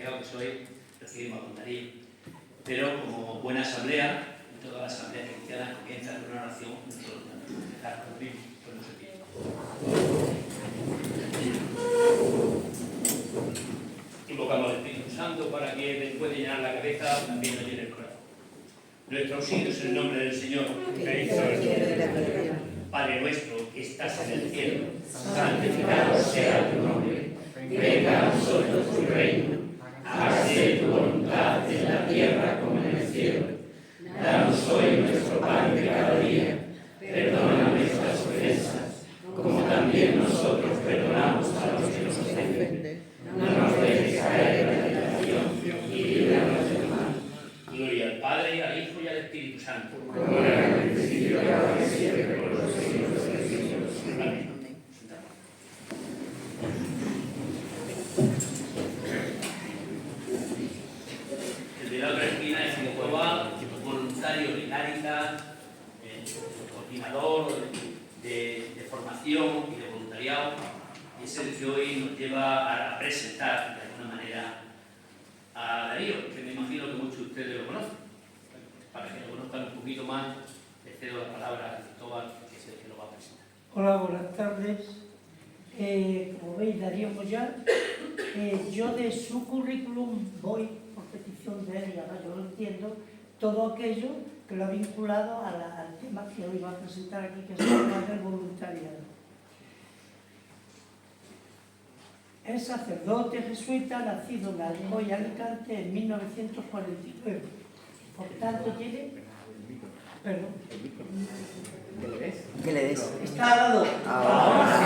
voluntariado que soy, recibimos voluntariado. Pero como buena asamblea, en todas las asambleas cristianas comienza con una oración, nosotros tenemos que empezar con lo mismo, pues no se pide. Invocamos al Espíritu Santo para que puede llenar la cabeza, también lo llene el corazón. Nuestro auxilio es en el nombre del Señor, que hizo el cielo. Padre nuestro que estás en el cielo, santificado sea tu nombre. Venga a nosotros tu reino. Hágase tu voluntad en la tierra como en el cielo. Danos hoy nuestro pan de cada día. Perdona nuestras ofensas, como también nosotros perdonamos a los que nos ofenden. No nos dejes caer en la tentación y líbranos del mal. Gloria al Padre, al Hijo y al Espíritu Santo. Como era en el principio, ahora y siempre, por los siglos de los siglos. Amén. El de la otra esquina es el voluntario de Cáritas, coordinador de formación y de voluntariado, y es el que hoy nos lleva a presentar de alguna manera a Darío, que me imagino que muchos de ustedes lo conocen. Para que lo conozcan un poquito más, le cedo la palabra a Cristóbal, que es el que lo va a presentar. Hola, buenas tardes. Como veis, Darío Moyar. Yo de su currículum voy, por petición de él, y ahora yo lo entiendo, todo aquello que lo ha vinculado al tema que hoy va a presentar aquí, que es el tema del voluntariado. Es sacerdote jesuita, nacido en Alcoy, Alicante, en 1949. Por tanto, tiene... Perdón. ¿Qué le des? ¿Está dado? Ahora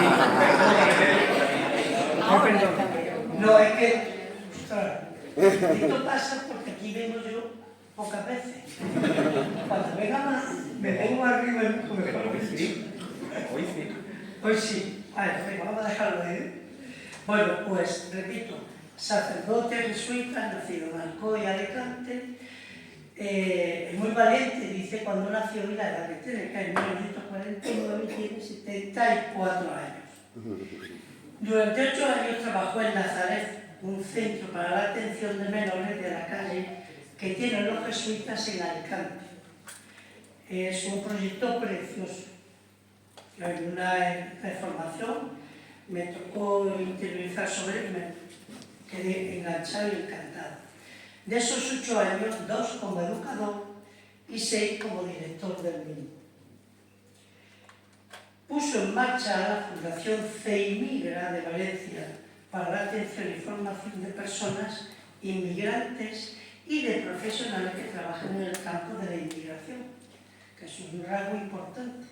Ahora está bien. No, es que... ostras, esto pasa porque aquí vengo yo pocas veces. Cuando venga más, me vengo arriba y mucho mejor. Hoy sí. Hoy sí. Vale, venga, vamos a dejarlo ahí. Bueno, pues, repito, sacerdote jesuita, nacido en Alcoy, Alicante, muy valiente, dice, cuando nació y la edad que tiene, que en 1949 tiene 74 años. Durante 8 años trabajó en Nazaret, un centro para la atención de menores de la calle que tienen los jesuitas en Alicante. Es un proyecto precioso. En una formación me tocó interiorizar sobre él, me quedé enganchado y encantado. De esos 8 años, 2 como educador y 6 como director del mismo. Puso en marcha la Fundación CEIMIGRA de Valencia para la atención y formación de personas inmigrantes y de profesionales que trabajan en el campo de la inmigración, que es un rasgo importante,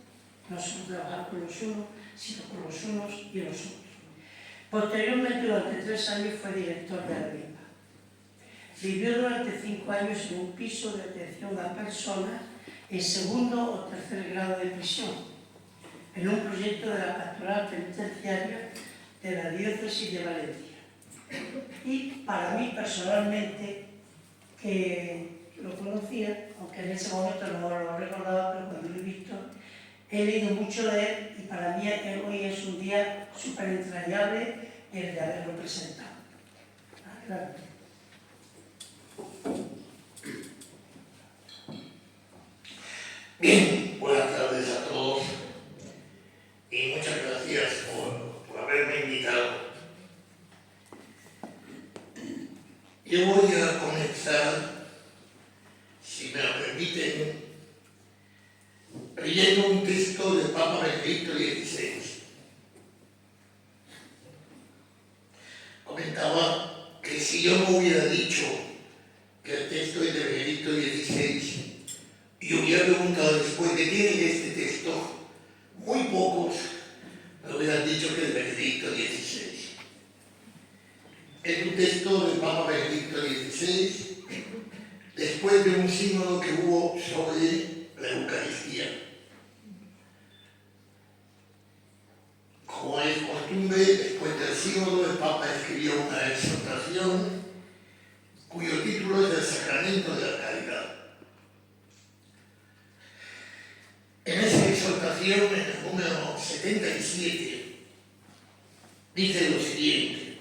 no solo trabajar con los unos, sino con los unos y los otros. Posteriormente, durante 3 años, fue director de la misma. Vivió durante 5 años en un piso de atención a personas en 2º o 3er grado de prisión, en un proyecto de la pastoral penitenciaria de la diócesis de Valencia. Y para mí personalmente, que lo conocía, aunque en ese momento no lo recordaba, pero cuando lo he visto, he leído mucho de él y para mí hoy es un día súper entrañable el de haberlo presentado. Gracias. Bien, buenas tardes a todos y muchas gracias por haberme invitado. Yo voy a comenzar, si me lo permiten, leyendo un texto del Papa Benedicto XVI. Comentaba que si yo no hubiera dicho que el texto es de Benedicto XVI, y hubiera preguntado después de quién es este texto, muy pocos me hubieran dicho que es Benedicto XVI. Es un texto del Papa Benedicto XVI después de un sínodo que hubo sobre la Eucaristía. Como es costumbre, después del sínodo el Papa escribió una exhortación cuyo título es El Sacramento de la Caridad. En esa exhortación, en el número 77, dice lo siguiente.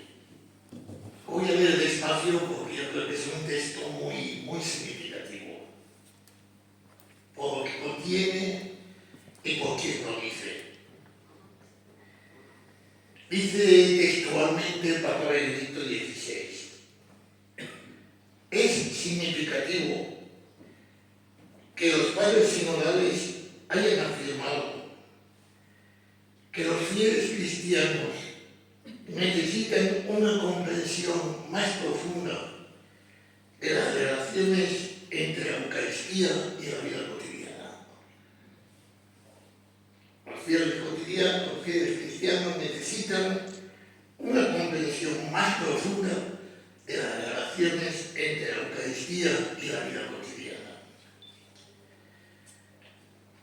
Voy a leer despacio despacio porque yo creo que es un texto muy significativo, por lo que contiene y por quien lo dice. Dice textualmente el Papa Benedicto XVI: es significativo que los padres sinodales hayan afirmado que los fieles cristianos necesitan una comprensión más profunda de las relaciones entre la Eucaristía y la vida cotidiana. Los fieles cristianos necesitan una comprensión más profunda de las relaciones entre la Eucaristía y la vida cotidiana.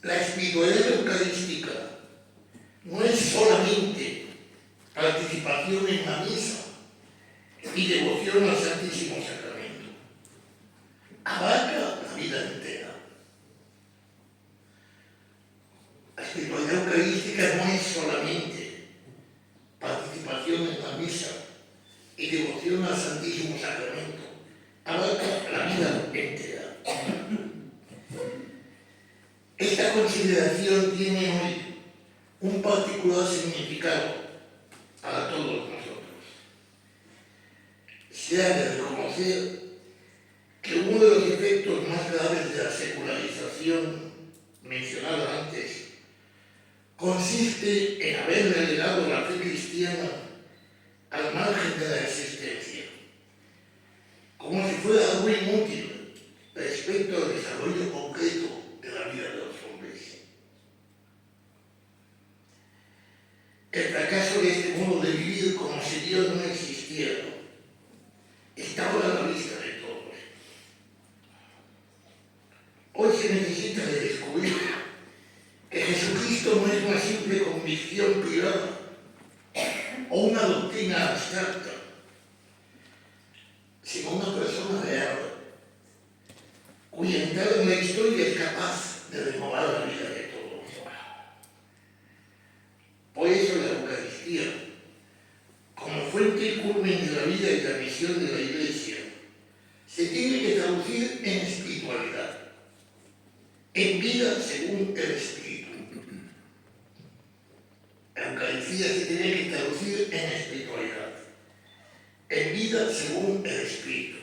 La espiritualidad eucarística no es solamente participación en la misa y devoción al Santísimo Sacramento, abarca la vida entera. La espiritualidad eucarística no es solamente participación en la misa y devoción al Santísimo Sacramento, abarca la vida entera. Esta consideración tiene hoy un particular significado para todos nosotros. Se ha de reconocer que uno de los efectos más graves de la secularización mencionada antes consiste en haber relegado la fe cristiana al margen de la existencia, como si fuera algo inútil respecto al desarrollo concreto de la vida de los hombres. El fracaso de este modo de vivir como si Dios no existiera está ahora a la vista de todos. Hoy se necesita de descubrir que Jesucristo no es una simple convicción privada o una doctrina abstracta, sino una persona real, cuya entrada en la historia es capaz de renovar la vida de todos. Por eso la Eucaristía, como fuente y culmen de la vida y la misión de la Iglesia, se tiene que traducir en espiritualidad, en vida según el Espíritu. La Eucaristía se tiene que traducir en espiritualidad, en vida según el Espíritu.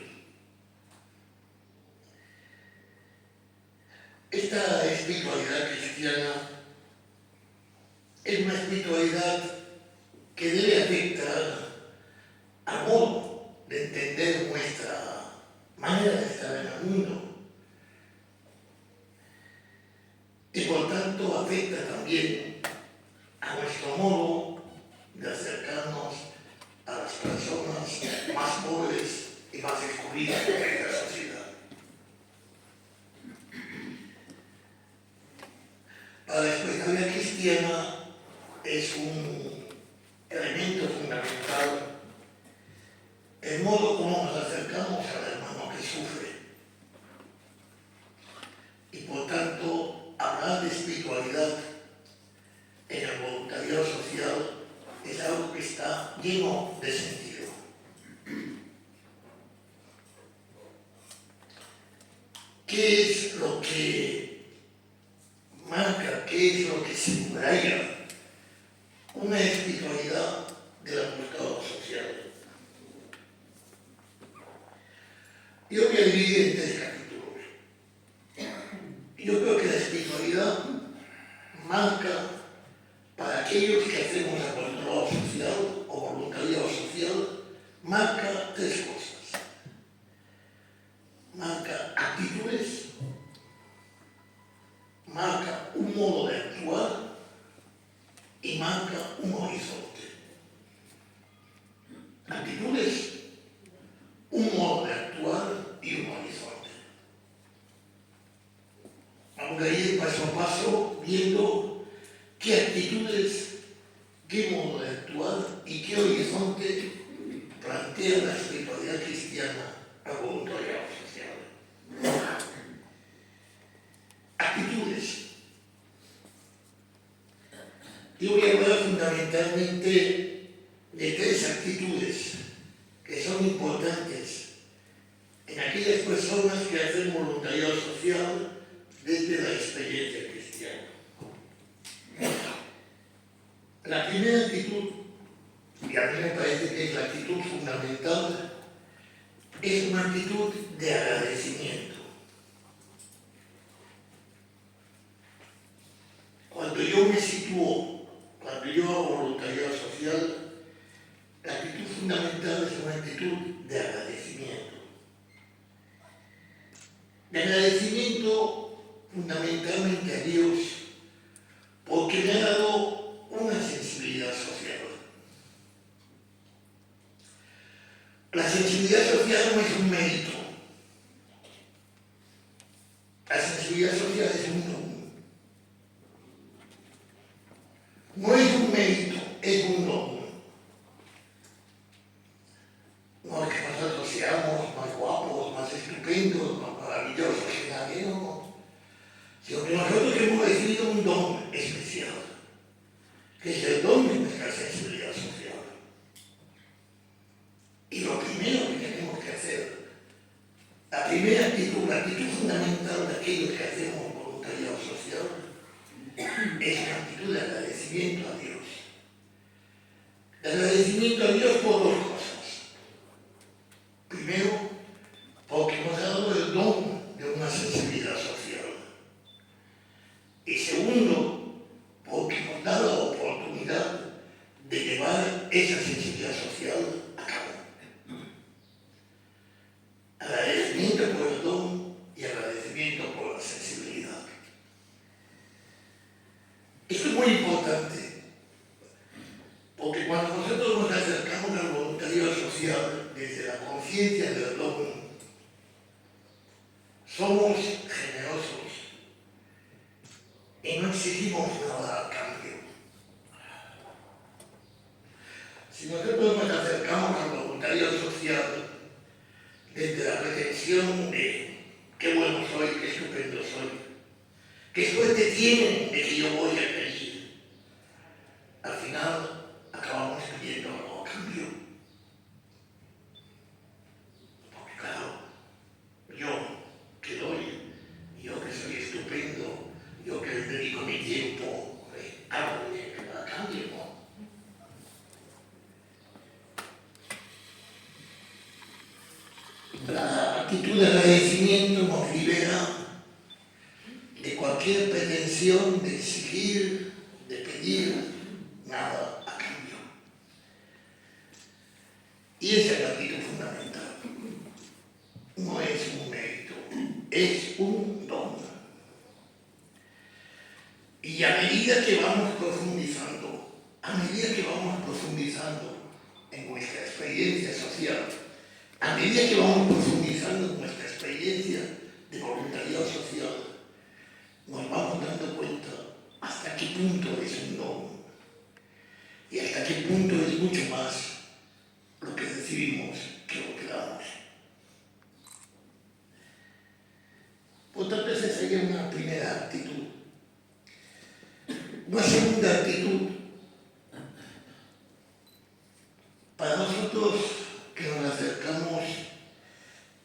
Esta espiritualidad cristiana es una espiritualidad que debe afectar al modo de entender nuestra manera de estar en el mundo y por tanto afecta también a nuestro modo de acercarnos a las personas más pobres y más excluidas de la sociedad. Para la espiritualidad cristiana es un elemento fundamental el modo como nos acercamos al hermano que sufre. Y por tanto, hablar de espiritualidad en el voluntariado social es algo que está lleno de sentido. ¿Qué es lo que marca, qué es lo que subraya una espiritualidad del apostolado social? Yo voy a dividir en 3 capítulos. Yo creo que la espiritualidad marca, para aquellos que hacemos apostolado social o voluntariado social, marca 3 cosas. Marca actitudes, marca un modo de actuar y marca un horizonte. Actitudes, un modo de actuar y un horizonte. Vamos a ir paso a paso viendo qué actitudes, qué modo de actuar y qué horizonte plantea la espiritualidad cristiana al voluntariado social. Actitudes. Yo voy a hablar fundamentalmente de 3 actitudes que son importantes personas que hacen voluntariado social desde la experiencia cristiana. La primera actitud, y a mí me parece que es la actitud fundamental, es una actitud de agradecimiento. Cuando yo me sitúo, cuando yo hago voluntariado social, la actitud fundamental es una actitud de agradecimiento. De agradecimiento fundamentalmente a Dios, porque me ha dado una sensibilidad social. La sensibilidad social no es un mérito. La sensibilidad social es un don. No es un mérito, es un don. No es que nosotros seamos más guapos, más estupendos, más maravillosos que nadie, no. Sino que nosotros hemos recibido un don especial, que es el don de nuestra sensibilidad social. Y lo primero que tenemos que hacer, la primera actitud, la actitud fundamental de aquellos que hacemos voluntariado social, es una actitud de agradecimiento a Dios. De agradecimiento a Dios por dos cosas. Primero, porque nos ha dado el don de una sensibilidad social. Y segundo, porque nos da la oportunidad de llevar esa sensibilidad social a cabo. Agradecimiento por el don y agradecimiento por la sensibilidad. Esto es muy importante, porque cuando nosotros nos acercamos al voluntariado social desde la conciencia del don, somos generosos y no exigimos nada a cambio. Si nosotros nos acercamos al voluntariado social desde la pretensión de qué bueno soy, qué estupendo soy, qué suerte tienen de que yo voy a pedir, al final acabamos pidiendo algo a cambio. Porque claro, yo que doy, yo que soy estupendo, yo que dedico mi tiempo, algo a cambio, ¿no? La actitud de agradecimiento nos libera de cualquier pretensión de exigir, de pedir nada a cambio. Y esa es la actitud fundamental. No es un mérito, es un don. Y a medida que vamos profundizando, en nuestra experiencia social, a medida que vamos profundizando en nuestra experiencia de voluntariado social, nos vamos dando cuenta hasta qué punto es un don y hasta qué punto es mucho más lo que recibimos que lo que damos. Por tanto, esa sería una primera actitud. Una segunda actitud, para nosotros que nos acercamos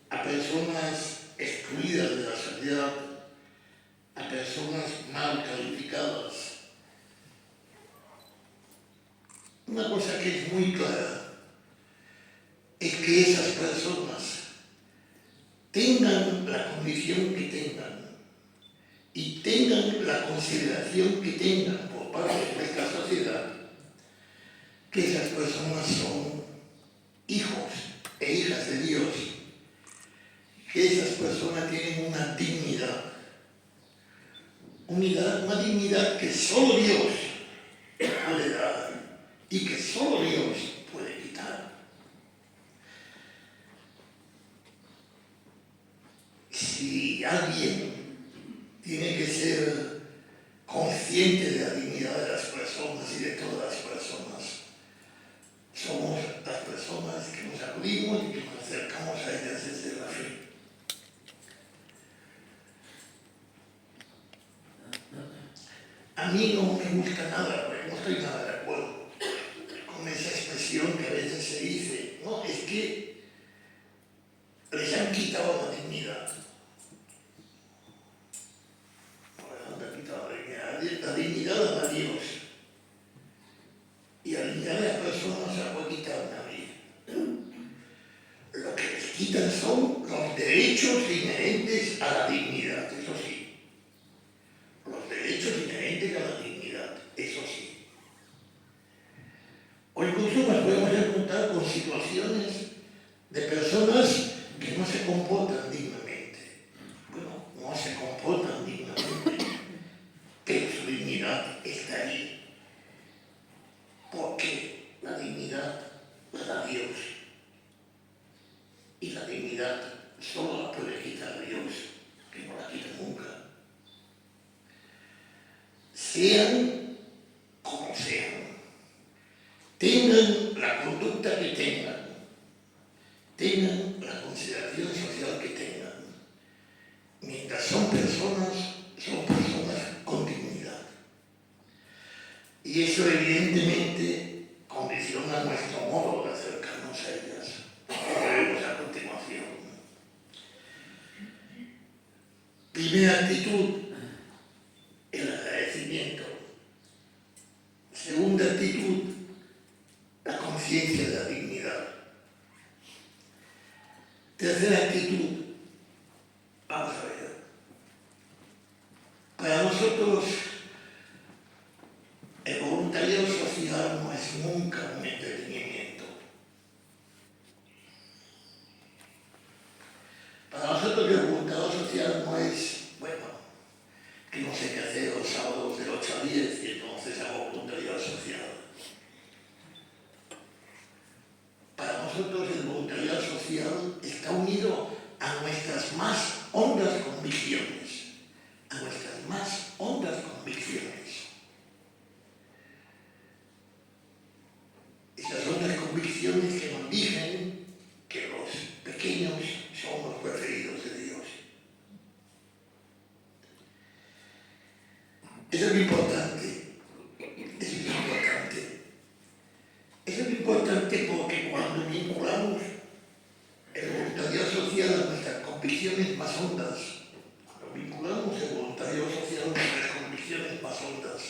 a personas excluidas de la sociedad, a personas mal calificadas. Una cosa que es muy clara es que esas personas tengan la condición que tengan y tengan la consideración que tengan por parte de nuestra sociedad, que esas personas son hijos e hijas de Dios, que esas personas tienen una dignidad, una dignidad que solo Dios puede dar y que solo Dios puede quitar. Si alguien tiene que ser consciente de la dignidad de las personas y de todas las personas, somos las personas que nos acudimos y que nos acercamos a ellas desde la fe. A mí no me gusta nada, porque no estoy nada de acuerdo con esa expresión que a veces se dice, no, es que les han quitado la dignidad. quitan son los derechos inherentes a la dignidad, eso sí. Los derechos inherentes a la dignidad, eso sí. O incluso nos podemos encontrar con situaciones de personas que no se comportan dignamente. Bueno, no se comportan dignamente, pero su dignidad está ahí. Porque la dignidad la da Dios. Y la dignidad solo la puede quitar Dios, que no la quita nunca. Sean como sean, tengan la conducta que tengan la consideración social que tengan, mientras son personas con dignidad. Y eso evidentemente condiciona nuestro modo de acercarnos a ellas. Lo veremos a continuación. Primera actitud, el agradecimiento. Segunda actitud, la conciencia de la dignidad. Tercera actitud, vamos a ver. Para nosotros, el voluntariado social no es nunca un entretenimiento. Para nosotros el voluntariado social no es, bueno, que no sé qué hacer los sábados de 8 a 10 y entonces hago voluntariado social. Para nosotros el voluntariado social está unido a nuestras más hondas convicciones, a nuestras más hondas convicciones. Esas son las convicciones que nos dicen que los pequeños son los preferidos de Dios. Eso es lo importante. Eso es importante. Eso es importante porque cuando vinculamos el voluntariado social a nuestras convicciones más hondas, cuando vinculamos el voluntariado social a nuestras convicciones más hondas,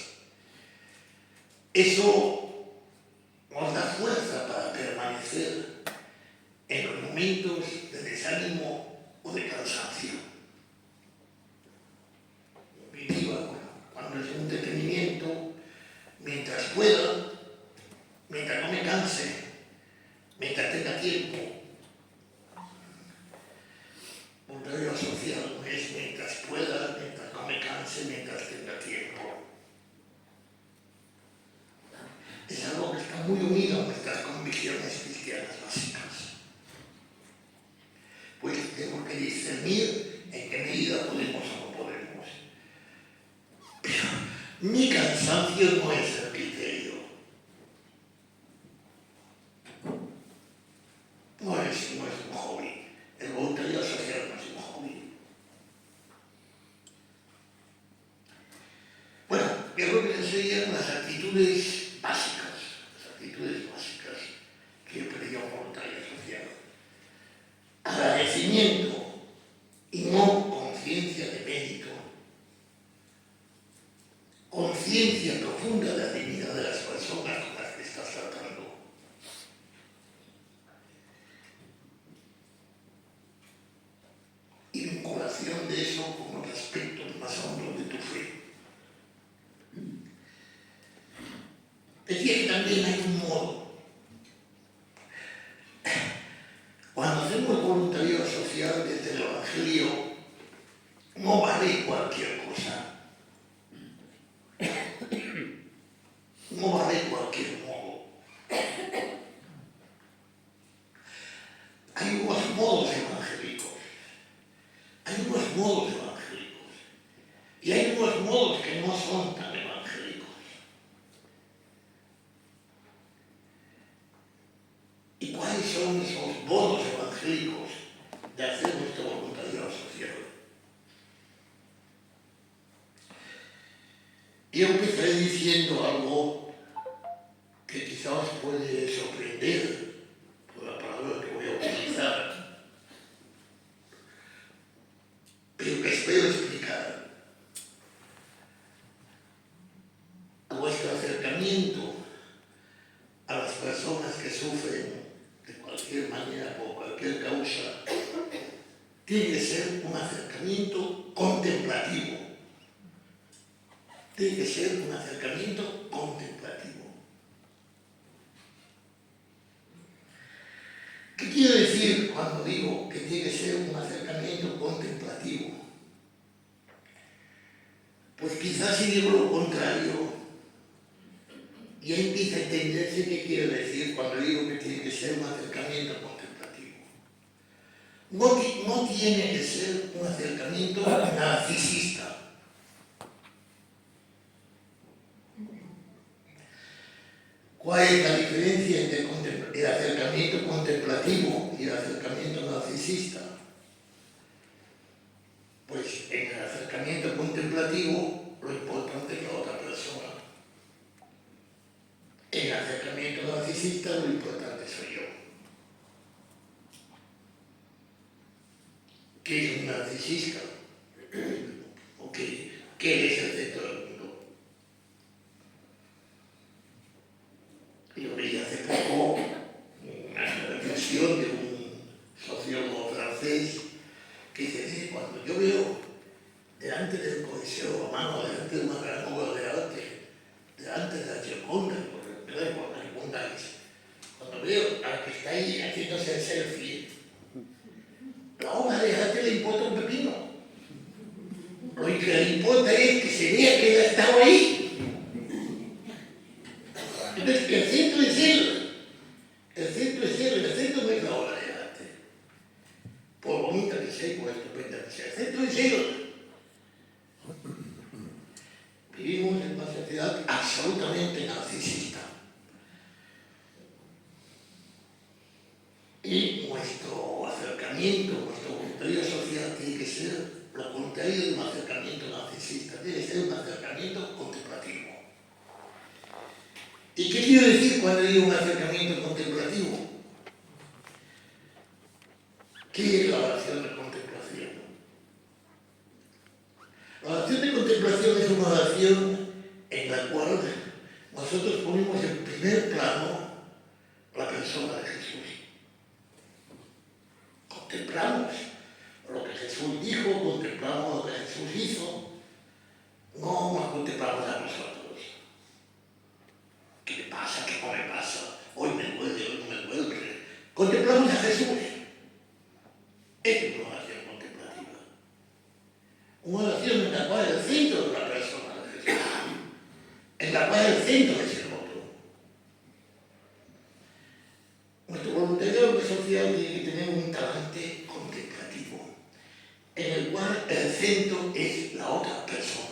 eso nos da fuerza para permanecer en los momentos de desánimo o de cansancio. Viva cuando es un detenimiento, mientras pueda, mientras no me canse, mientras tenga tiempo. Voluntariado social no es mientras pueda, mientras no me canse, mientras tenga tiempo. Es algo que está muy unido a nuestras convicciones cristianas básicas. Pues tenemos que discernir en qué medida podemos o no podemos. Pero mi cansancio no es el criterio. No es un hobby. El voluntariado social no es un hobby. Bueno, yo creo que esas serían las actitudes básicas que yo pedí a un voluntario social. Agradecimiento y no conciencia de mérito. Conciencia profunda de la dignidad de las personas con las que estás tratando. Y vinculación de eso con los aspectos más hondos de tu fe. Decía que también hay un modo. Cuando hacemos voluntariado social desde el Evangelio, no vale cualquier cosa. No vale cualquier modo. Hay unos modos evangélicos. Hay unos modos evangélicos. Y hay unos modos que no son tan evangélicos. ¿Y cuáles son esos modos evangélicos de hacer nuestro voluntariado social? Yo empezaré diciendo algo que quizás os puede sorprender por la palabra que voy a utilizar, pero que espero explicar. A vuestro acercamiento a las personas que sufren de cualquier manera, por cualquier de causa, tiene que ser un acercamiento contemplativo. Tiene que ser un acercamiento contemplativo. ¿Qué quiero decir cuando digo que tiene que ser un acercamiento contemplativo? Pues quizás si digo lo contrario, ya empieza a entenderse qué quiero decir cuando digo que tiene que ser un acercamiento contemplativo. No tiene que ser un acercamiento narcisista. ¿Cuál es la diferencia entre el acercamiento contemplativo y el acercamiento narcisista? Pues en el acercamiento contemplativo lo importante es la otra persona. En el acercamiento narcisista lo importante soy yo. ¿Qué es un narcisista? ¿O qué es el centro del mundo? Yo leí hace poco una reflexión de un sociólogo francés que dice, cuando yo veo delante del Coliseo Romano, delante de una gran obra de arte, delante de la Gioconda, me da igual, la Gioconda es, cuando veo al que está ahí haciéndose el selfie, la obra de arte le importa un pepino. Lo que le importa es que se vea que él ha estado ahí. Entonces, el centro es él. El centro es él, el centro no es la obra de arte. Por bonita que sea y por estupenda que sea. El centro es él. Vivimos en una sociedad absolutamente narcisista. Y nuestro acercamiento, nuestro comentario social tiene que ser lo contrario de un acercamiento narcisista, tiene que ser un acercamiento contemplativo. ¿Y qué quiero decir cuando digo un acercamiento contemplativo? ¿Qué es la oración de contemplación? La oración de contemplación es una oración en la cual nosotros ponemos en primer plano la persona de Jesús. Contemplamos lo que Jesús dijo, contemplamos lo que Jesús hizo, no nos contemplamos a nosotros. ¿Qué me pasa? ¿Qué no me pasa? Hoy me duele, hoy no me duele. Contemplamos a Jesús. Es una oración contemplativa. Una oración en la cual el centro de la persona es Jesús. En la cual el centro es el otro. Nuestro voluntariado social tiene que tener un talante contemplativo, en el cual el centro es la otra persona.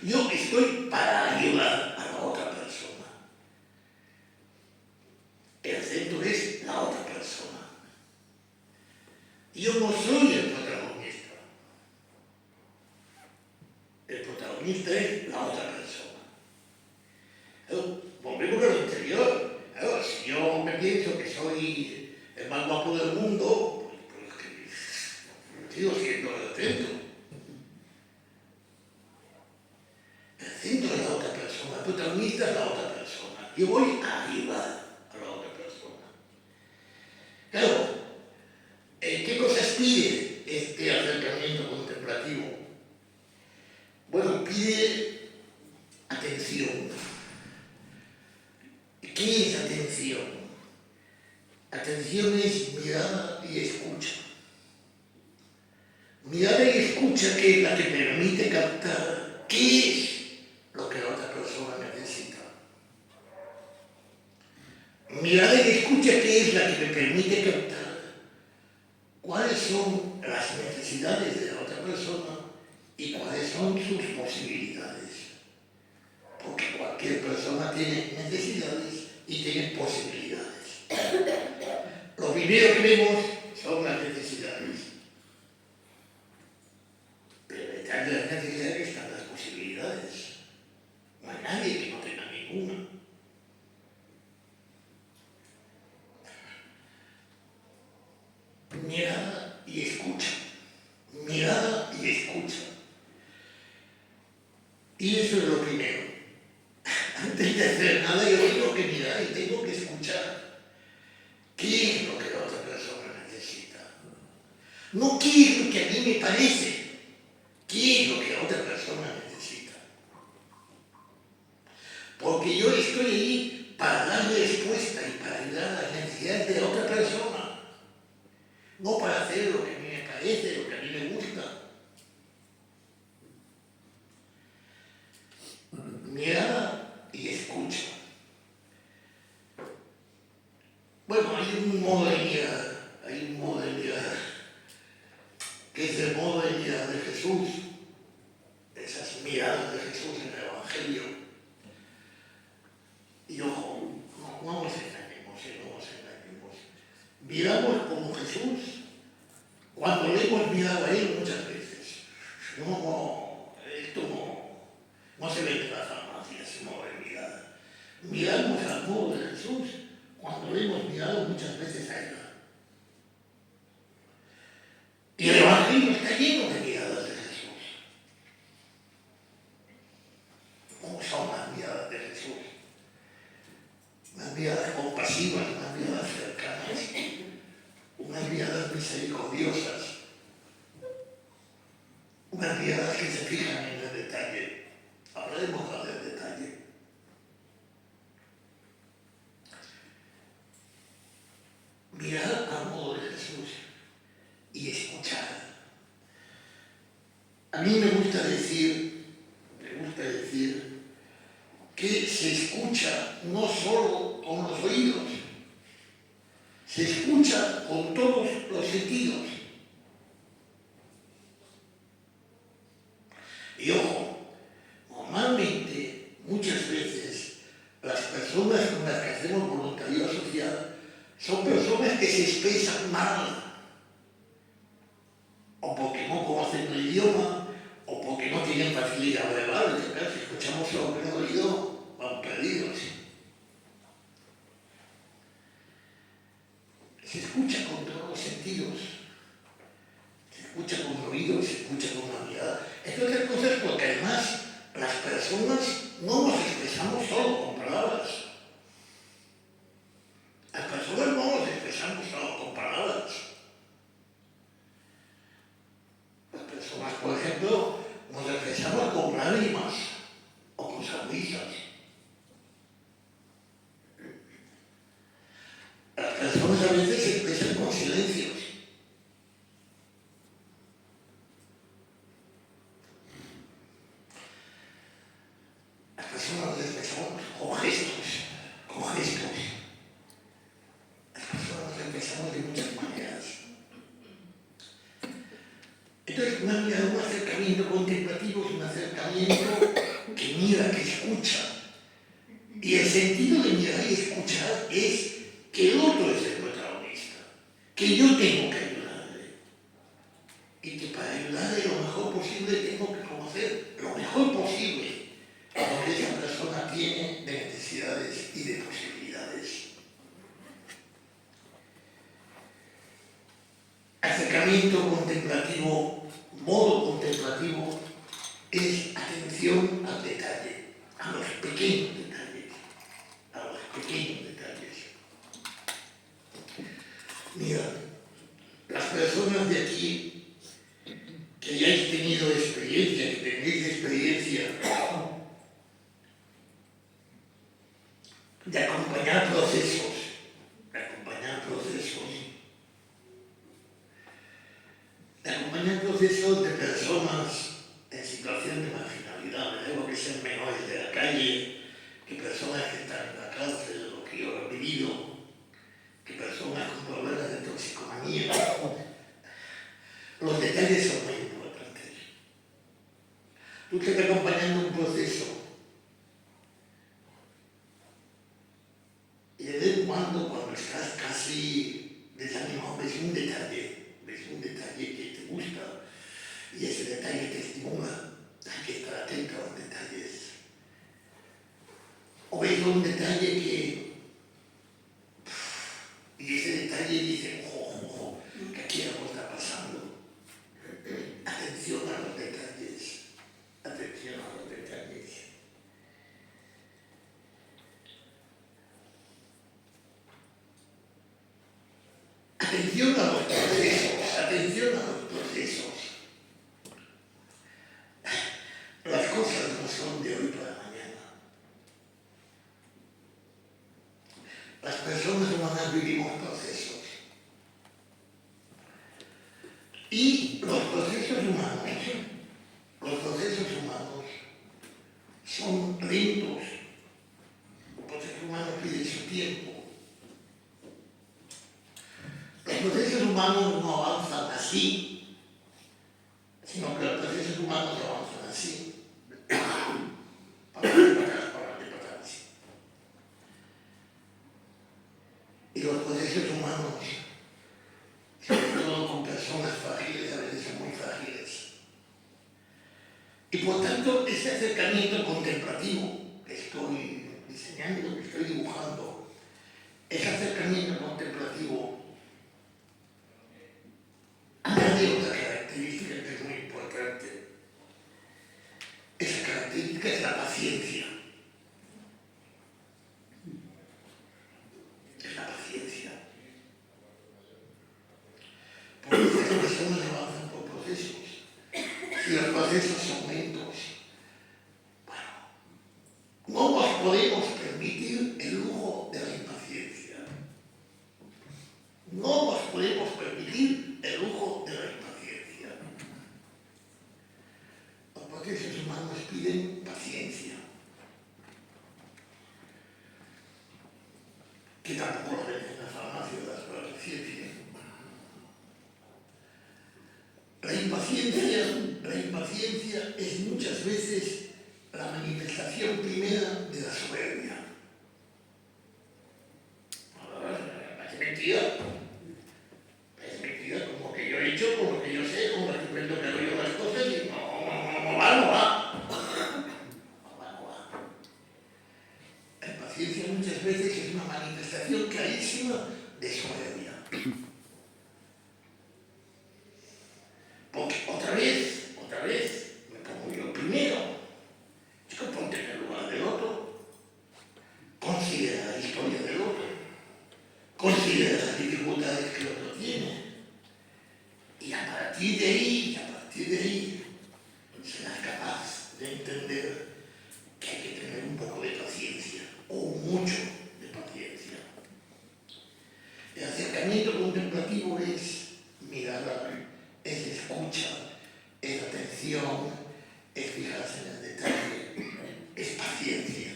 Yo estoy para ayudar a la otra persona. El centro es la otra persona. Yo no soy el protagonista. El protagonista es la otra persona. Volvemos a lo anterior. Si yo me pienso que soy el más guapo del mundo, pues sigo siendo el centro. El centro es la otra persona, el protagonista es la otra persona. Yo voy a ayudar a la otra persona. Claro, ¿qué cosas pide este acercamiento contemplativo? Bueno, pide atención. ¿Qué es atención? Atención es mirada y escucha. Mirada y escucha que es la que permite captar qué es lo que la otra persona necesita. Mirada y escucha que es la que me permite captar cuáles son las necesidades de la otra persona y cuáles son sus posibilidades. Porque cualquier persona tiene necesidades y tiene posibilidades. Lo primero que vemos son las necesidades. Pero detrás de las necesidades están las posibilidades. No hay nadie que no tenga ninguna. Mirada y escucha. Mirada y escucha. Y eso es lo primero. Antes de hacer nada yo tengo que mirar y tengo que escuchar. ¿Qué es No qué es lo que a mí me parece, qué es lo que la otra persona necesita. Porque yo estoy ahí para darle respuesta y para ayudar a las necesidades de la otra persona. No para hacer lo que a mí me parece, lo que a mí me gusta. Mirada y escucha. Bueno, hay un modo de mirar, que es el modo de mirar de Jesús, esas miradas de Jesús en el Evangelio. Y ojo, no nos engañemos, no nos engañemos. Miramos como Jesús cuando le hemos mirado a Él muchas veces. Esto no se ve en la farmacia, ese modo de mirada. Miramos al modo de Jesús cuando le hemos mirado muchas veces a Él. Y el Evangelio está lleno de miradas de Jesús. ¿Cómo son las miradas de Jesús? Unas miradas compasivas, unas miradas cercanas, unas miradas misericordiosas, unas miradas que se fijan en el detalle. Hablaremos ahora del detalle. Mirar al modo de Jesús y escuchar. A mí me gusta decir que se escucha no solo con los oídos, se escucha con todos los sentidos. Y ojo, normalmente, muchas veces, las personas con las que hacemos voluntariado social son personas que se expresan mal, o porque no conocen el idioma, o porque no tienen facilidad verbal. Claro, si escuchamos solo con el oído, van perdidos. Se escucha con todos los sentidos. Se escucha con el oído, se escucha con la mirada. Entre otras cosas porque además las personas no nos expresamos solo con palabras. Las personas no nos expresamos solo con palabras. Las personas, por ejemplo, nos expresamos con lágrimas o con sonrisas. Las personas a veces se expresan con silencios. Las personas nos expresamos con gestos. Las personas nos expresamos de muchas maneras. Entonces, un acercamiento contemplativo es un acercamiento que mira, que escucha. Y el sentido de mirar y escuchar es que el otro es el protagonista, que yo tengo que ayudarle. Y que para ayudarle lo mejor posible tengo que conocer lo mejor posible lo que esa persona tiene de necesidades y de posibilidades. Acercamiento contemplativo, modo contemplativo, es atención al detalle, a los pequeños detalles, Mira, las personas de aquí que hayáis tenido experiencia, que tenéis experiencia de acompañar procesos de personas en situación de marginalidad, me tengo que ser menores de la calle, que personas que están en la cárcel, lo que yo he vivido, que personas con problemas de toxicomanía. Los detalles son muy importantes. Tú que estás acompañando un proceso y de vez en cuando estás casi desanimado, ves un detalle que te gusta y ese detalle te estimula. Hay que estar atento a los detalles. O ves un detalle y ese detalle dice, ojo, que aquí algo está pasando. Atención a los detalles. Atención a los procesos. Y los procesos humanos son lentos. El proceso humano pide su tiempo. Los procesos humanos no avanzan así, sino que los procesos humanos avanzan así. Para adelante, para atrás. Y los procesos humanos, sobre todo con personas frágiles, a veces son muy frágiles. Y por tanto, ese acercamiento contemplativo que estoy diseñando, que estoy dibujando, ese acercamiento contemplativo añade otra característica que es muy importante. Esa característica es la paciencia. Es la paciencia. Porque las personas avanzan por procesos. Si los procesos son lentos, bueno, no nos podemos permitir el lujo de la impaciencia. No nos podemos permitir el lujo de la impaciencia. Los procesos humanos piden paciencia, que tampoco lo ven en la farmacia de la paciencia. La impaciencia es muchas veces la manifestación primera de la soberbia. Es mentira. Es mentira, como que yo he hecho, como que yo sé, como que pretendo que hago yo las cosas y no va. La impaciencia muchas veces es una manifestación clarísima de soberbia. Porque otra vez, me pongo yo primero. Chico, ponte en el lugar del otro. Considera la historia del otro. Considera las dificultades que el otro tiene. Y a partir de ahí, serás capaz de entender que hay que tener un poco de paciencia, o mucho de paciencia. El acercamiento contemplativo es mirada, es escucha, es atención, es fijarse en el detalle, es paciencia.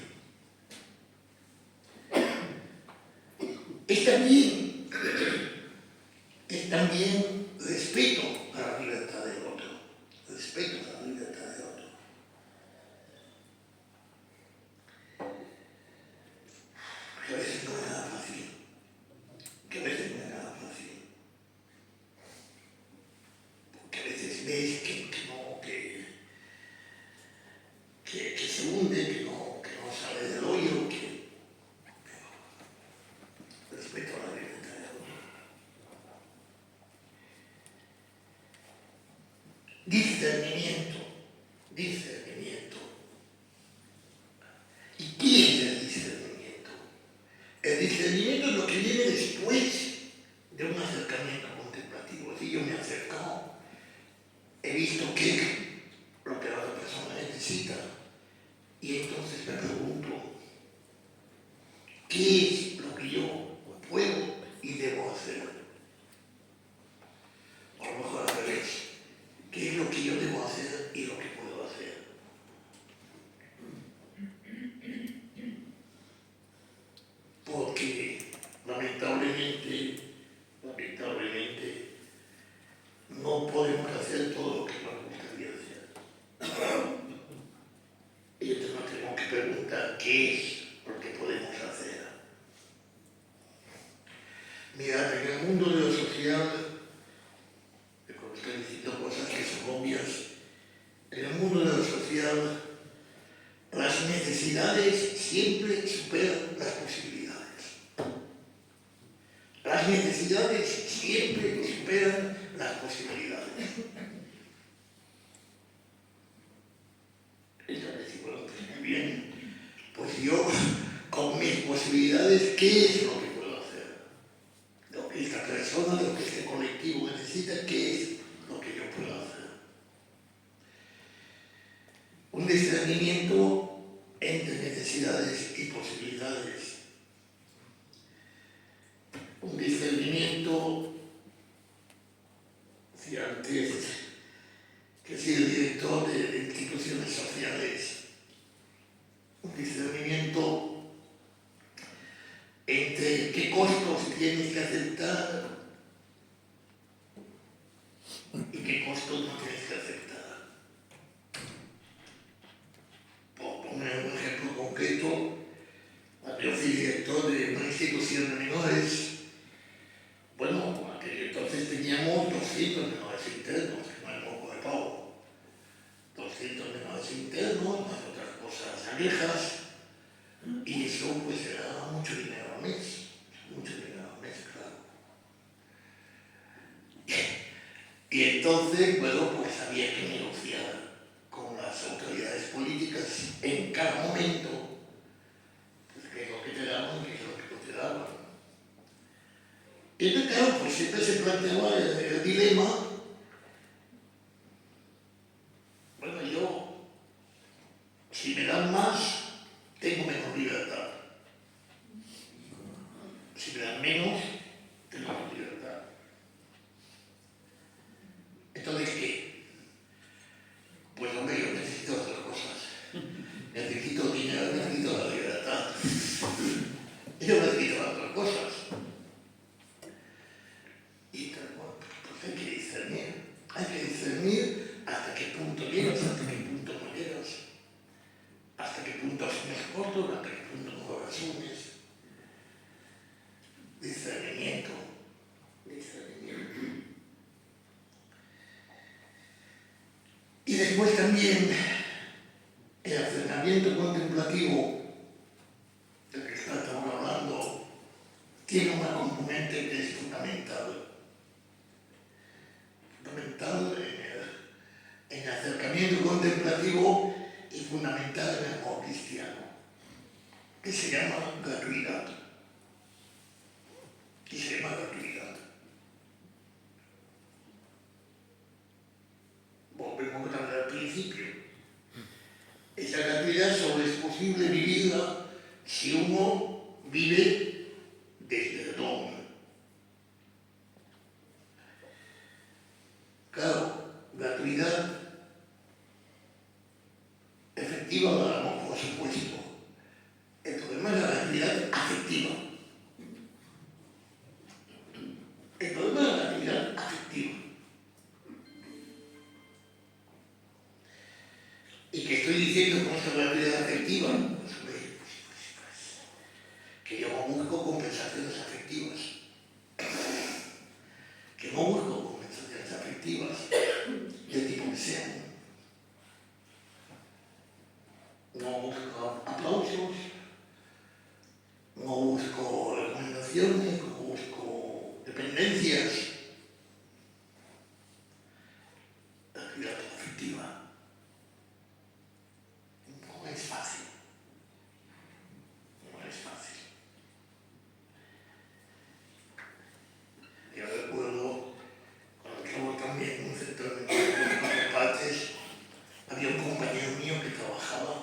Es también respeto a la libertad del otro. Respeto a la libertad del otro. Que a veces no es nada fácil. Porque a veces ves que se hunde, que no sale del hoyo, que respeto a la libertad del otro. Discernimiento. ¿Y qué es el discernimiento? El discernimiento es lo que viene después de un acercamiento contemplativo. Si yo me he acercado, he visto qué es lo que la otra persona necesita, y entonces me pregunto, ¿qué es lo que yo puedo y debo hacer? O a lo mejor al revés, ¿qué es lo que yo debo hacer y lo que puedo hacer? Porque lamentablemente no podemos hacer todo lo que nos gustaría hacer. Y entonces nos tenemos que preguntar qué es lo que podemos hacer. Mirad, en el mundo de lo social, cuando estoy diciendo cosas que son obvias, en el mundo de lo social, las necesidades siempre superan las posibilidades. Las necesidades siempre superan las posibilidades. Entonces, bueno, pues muy bien, pues yo, con mis posibilidades, ¿qué es lo que puedo hacer? Lo que esta persona, lo que este colectivo necesita, ¿qué es lo que yo puedo hacer? Un discernimiento entre necesidades y posibilidades. Un discernimiento ante que he sido director de instituciones sociales, un discernimiento entre qué costos tienes que aceptar y qué costos no tienes que aceptar. Por poner un ejemplo concreto, yo fui director de una institución de menores. Bueno, por aquel entonces teníamos 200 menores internos, que no es poco de pavo. 200 menores internos, más otras cosas anejas, y eso pues era mucho dinero al mes, claro. Y entonces, bueno, pues había que negociar con las autoridades políticas en cada momento, pues qué es lo que te daban y qué es lo que no te daban. Y entonces, claro, pues siempre se planteaba el dilema. Bueno, yo, si me dan más, tengo menos libertad. Si me dan menos, tengo más libertad. Entonces, ¿qué? Pues hombre, yo necesito otras cosas. Necesito dinero, necesito la libertad. Yo necesito otras cosas. Y entonces, bueno, pues hay que discernir. Hay que discernir hasta qué punto llegas, hasta qué punto no llegas. Hasta qué punto asumes costos, hasta qué punto no lo asumes. Discernimiento. Y después también el acercamiento contemplativo del que estamos hablando tiene una componente que es fundamental. Fundamental en el acercamiento contemplativo y fundamental en el amor cristiano, que se llama gratuidad. Y se llama gratuidad. Volvemos a hablar al principio. Esa gratuidad solo es posible vivirla si uno vive desde el don. Claro, gratuidad efectiva la damos, por supuesto. El problema es la gratuidad afectiva. El problema es la gratuidad afectiva. ¿Y qué estoy diciendo con esta gratuidad afectiva? Pues, que yo no busco compensaciones afectivas. Que no busco compensaciones afectivas de tipo que sean. No busco aplausos, no busco recomendaciones, no busco dependencias. La actividad afectiva no es fácil. No es fácil. Yo recuerdo cuando estaba también en un sector de partes, había un compañero mío que trabajaba,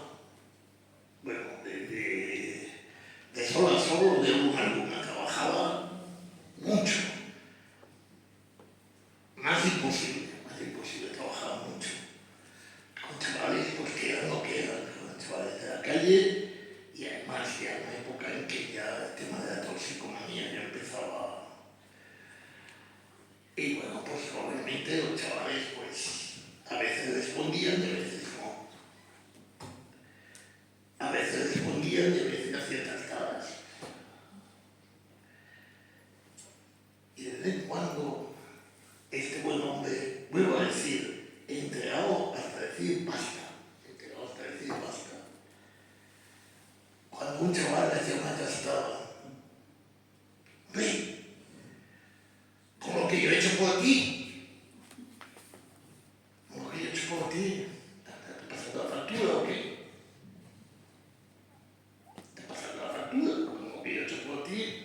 bueno, de solo a solo, de luna a luna, trabajaba mucho. Más imposible, trabajaba mucho. Con chavales pues que eran lo que eran, con chavales de la calle, y además ya en una época en que ya el tema de la toxicomanía ya empezaba. Y bueno, pues obviamente los chavales pues a veces respondían y a veces no. A veces respondían y a veces hacían trastadas. Y de vez en cuando este buen hombre, vuelvo a decir, entregado hasta decir basta. Cuando un chaval le hacía una trastada, ve, con lo que yo he hecho por ti, ¿te pasas la factura o qué? ¿Te pasas la factura con lo que yo he hecho por ti?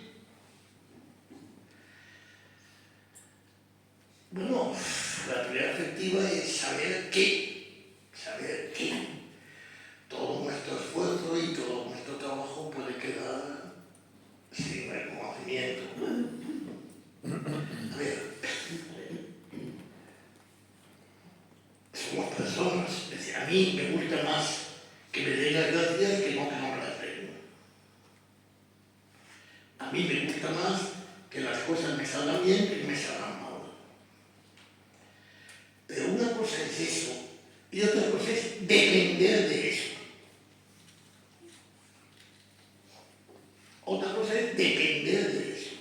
Bueno, la actividad afectiva es saber que todo nuestro esfuerzo y todo nuestro trabajo puede quedar sin reconocimiento. A ver, somos personas. Es decir, a mí me gusta más que me den las gracias que no me las den. A mí me gusta más que las cosas me salgan bien que me salgan mal. Pero una cosa es eso y otra cosa es depender de eso. Otra cosa es depender de eso.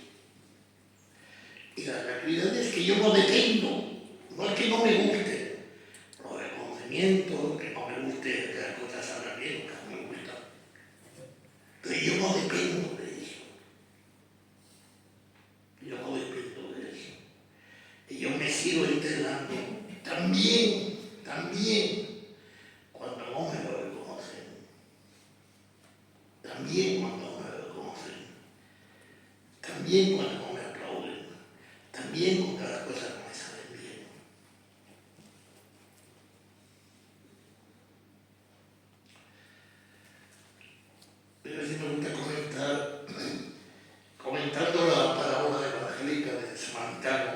Y la realidad es que yo no dependo, no es que no me guste los reconocimientos, que no me guste que las cosas salgan bien, que no me gusta. Pero yo no dependo de eso. Yo no dependo de eso. Y yo me sigo integrando también cuando no me lo reconocen. También cuando no me lo reconocen. También cuando no me aplauden. También cuando las cosas no me salen bien. Pero sí me gusta comentando la parábola evangélica del samaritano.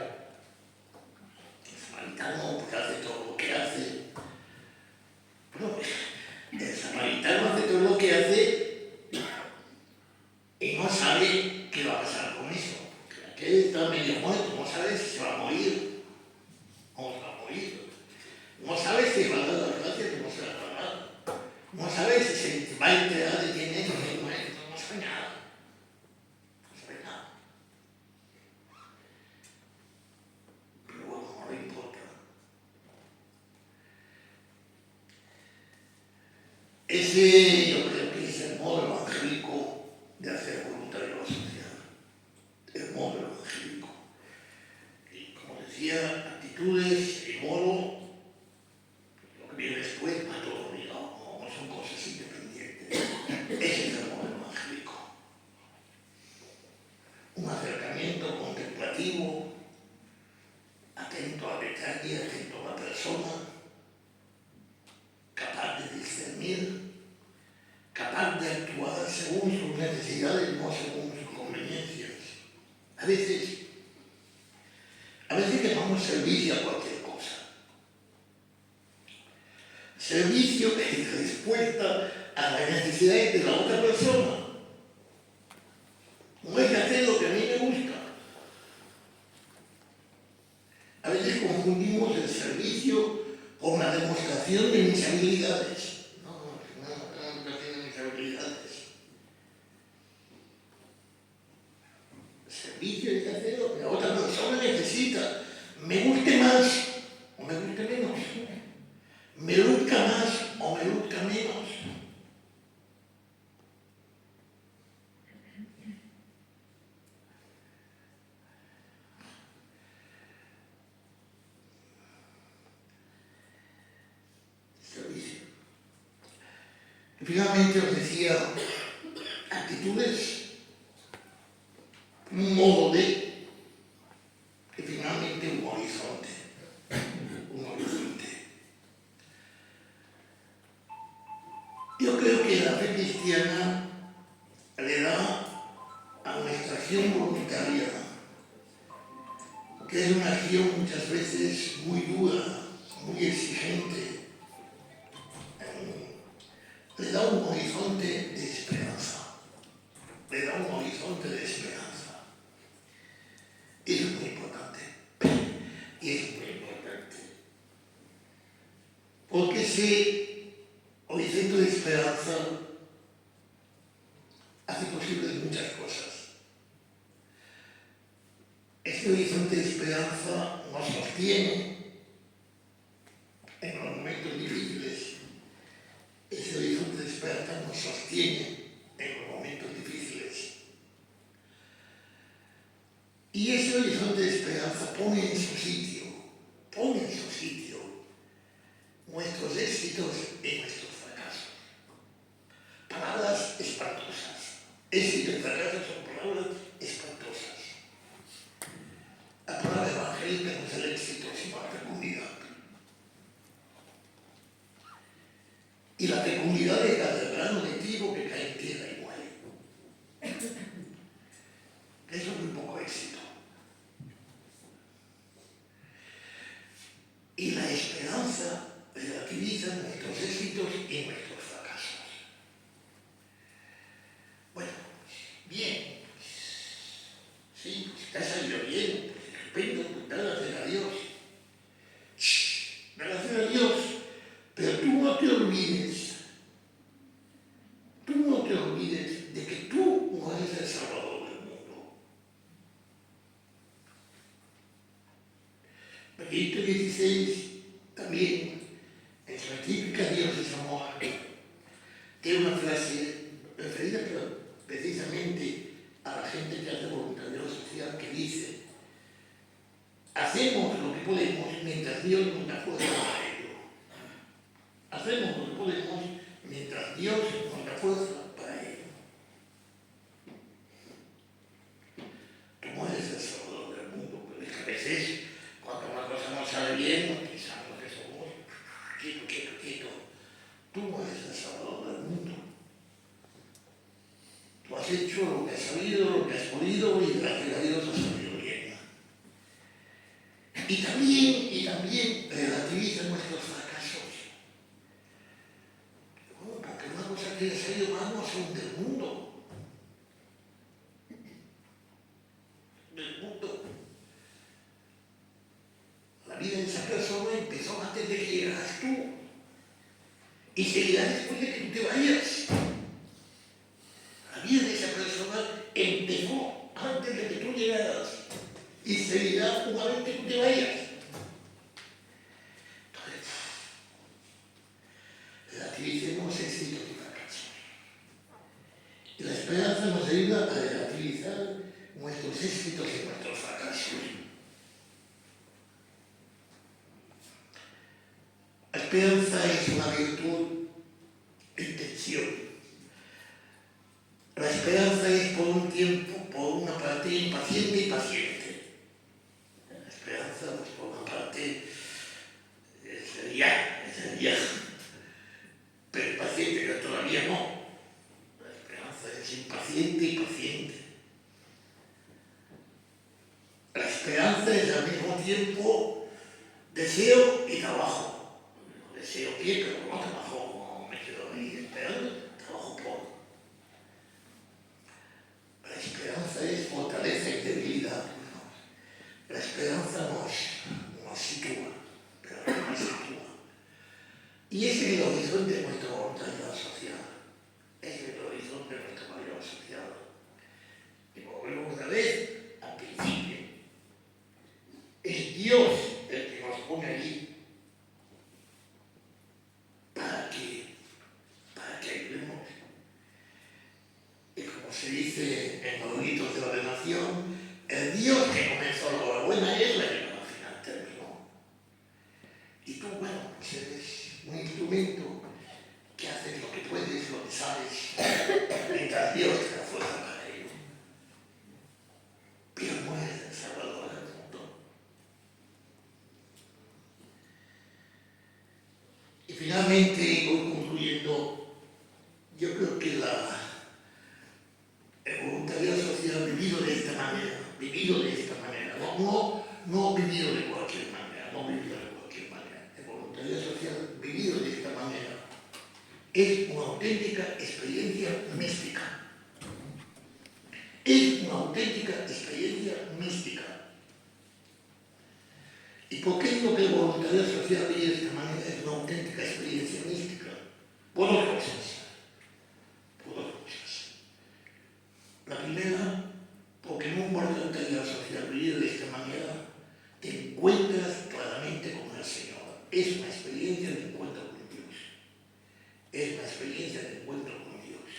El samaritano porque hace todo lo que hace. Bueno, el samaritano hace todo lo que hace y no sabe qué va a pasar con eso. Aquel está medio muerto, no sabe si se va a morir o se va a morir. No sabe si va a dar las gracias o no se va a dar. No sabe si se va a enterar de quién es o quién no es. No sabe nada. No sabe nada. Pero bueno, no le importa. Ese yo creo que es el modo evangélico de hacer voluntario a la sociedad. El modo evangélico. Y como decía, actitudes y modo, lo que viene después, va todo ligado, no son cosas independientes. Ese es el modo evangélico. Un acercamiento contemplativo, atento al detalle, atento a la persona, capaz de discernir, capaz de actuar según sus necesidades, no según sus conveniencias. A veces llamamos servicio a cualquier cosa. Servicio es respuesta a las necesidades de la otra persona. No es hacer lo que a mí me gusta. A veces confundimos el servicio con la demostración de mis habilidades. No demostración de mis habilidades. El servicio es hacer lo que la otra persona necesita. Me guste más o me guste menos. Me luzca más o me luzca menos. Servicio. Y finalmente os decía, actitudes, un modo de, y finalmente un horizonte. Un horizonte. Yo creo que la fe cristiana le da a nuestra acción voluntaria, que es una acción muchas veces muy dura, muy exigente, le da un horizonte de esperanza. Le da un horizonte de esperanza. Eso es muy importante. Y es muy importante. Porque ese horizonte de esperanza hace posible muchas cosas. Este horizonte de esperanza nos sostiene en los momentos difíciles. Ese horizonte de esperanza nos sostiene en los momentos difíciles. Y ese horizonte de esperanza pone en su sitio nuestros éxitos y nuestros fracasos. Palabras espantosas. Éxito y fracaso son palabras espantosas. La palabra evangélica no es el éxito, sino la fecundidad. Y la fecundidad es la del grano de trigo que cae en tierra y muere. Eso es muy poco éxito. Y la esperanza relativa relativizan nuestros éxitos y nuestros fracasos. Bueno, bien, sí, pues te ha salido bien, pues estupendo, pues dale a Dios. Dale a Dios, pero tú no te olvides de que tú no eres el Salvador del mundo. Benedicto XVI también, en su encíclica Dios es amor, tiene una frase referida precisamente a la gente que hace voluntariado social, que dice: hacemos lo que podemos mientras Dios nos da fuerza para ello. Hacemos lo que podemos mientras Dios nos da fuerza para ello. Tú no eres el Salvador del mundo, pero es que a veces, cuando una cosa no sale bien, pensamos que somos quieto. Tú no eres el Salvador del mundo. Tú has hecho lo que has sabido, lo que has podido, y gracias a Dios has salido bien. Y también relativiza nuestros fracasos. Bueno, porque una cosa que haya salido mal no son del mundo. La vida de esa persona empezó antes de que llegaras tú. Y seguirá después de que tú te vayas. La vida de esa persona empezó antes de que tú llegaras. Y seguirá una vez que tú te vayas. Entonces, relativicemos éxitos y fracasos. Y la esperanza nos ayuda a relativizar nuestros éxitos y nuestros fracasos. La esperanza es una virtud en tensión. La esperanza es por un tiempo, por una parte, impaciente y paciente. La esperanza, pues, por una parte, es el ya. Pero el paciente, que todavía no. La esperanza es impaciente y paciente. La esperanza es al mismo tiempo deseo y trabajo. Deseo pie, pero no trabajo, no me quedo ahí esperando, trabajo poco. La esperanza es fortaleza y debilidad. La esperanza nos sitúa, pero no nos sitúa. Y ese es el horizonte de nuestra voluntariedad social. Ese es el horizonte de nuestra voluntariedad social. Y volvemos otra vez al principio. Es Dios el que nos pone allí para que ayudemos. Y como se dice en los ritos de ordenación, el Dios que comenzó la obra buena es la que al final terminó. Y tú, bueno, pues eres un instrumento que haces lo que puedes, lo que sabes, mientras Dios te da fuerza para ello. Pero no eres el Salvador del mundo. Y finalmente, voy concluyendo, yo creo que el voluntariado social vivido de esta manera, no vivido de cualquier manera, el voluntariado social vivido de esta manera es una auténtica experiencia mística. Es una auténtica experiencia mística. ¿Y por qué digo que el voluntariado social vivido de esta manera es una auténtica experiencia mística? Por dos cosas. La primera, porque en un voluntariado social vivido de esta manera te encuentras claramente con el Señor. Es una experiencia de encuentro con Dios. Es una experiencia de encuentro con Dios.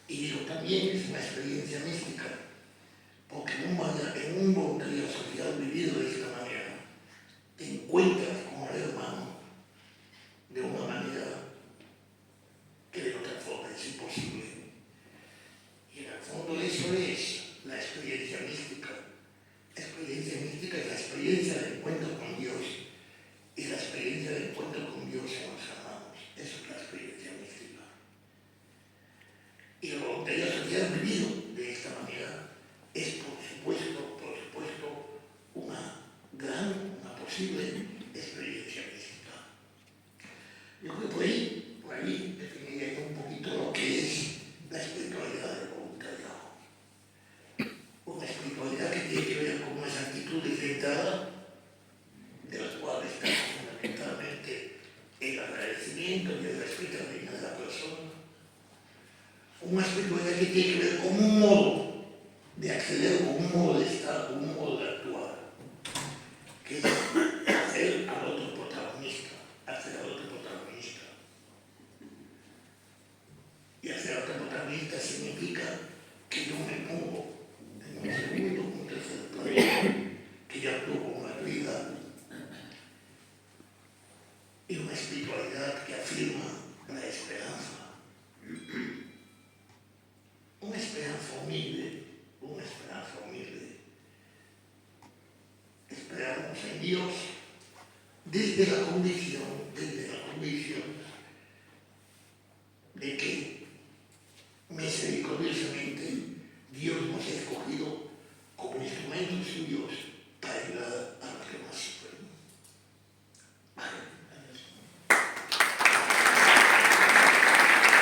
Y digo, también es una experiencia mística, porque en un voluntariado social vivido de esta manera te encuentras con el hermano de una manera que de otra forma es imposible. Y en el fondo eso es la experiencia mística. La experiencia mística es la experiencia de encuentro con Dios. Y la experiencia de encuentro con Dios en los hermanos. Eso es la experiencia mística. Y el voluntariado social vivido de esta manera es, por supuesto, una posible libertad, de la cual está fundamentalmente el agradecimiento y el respeto a la dignidad de la persona. Una espiritualidad que tiene que ver con un modo de acceder, con un modo de estar, con un modo de actuar, que es hacer al otro protagonista, hacer al otro protagonista. Y hacer al otro protagonista significa que yo me pongo en un segundo, un tercer plano, que yo actúo con una vida y una espiritualidad que afirma la esperanza. Una esperanza humilde, una esperanza humilde. Esperamos en Dios desde la condición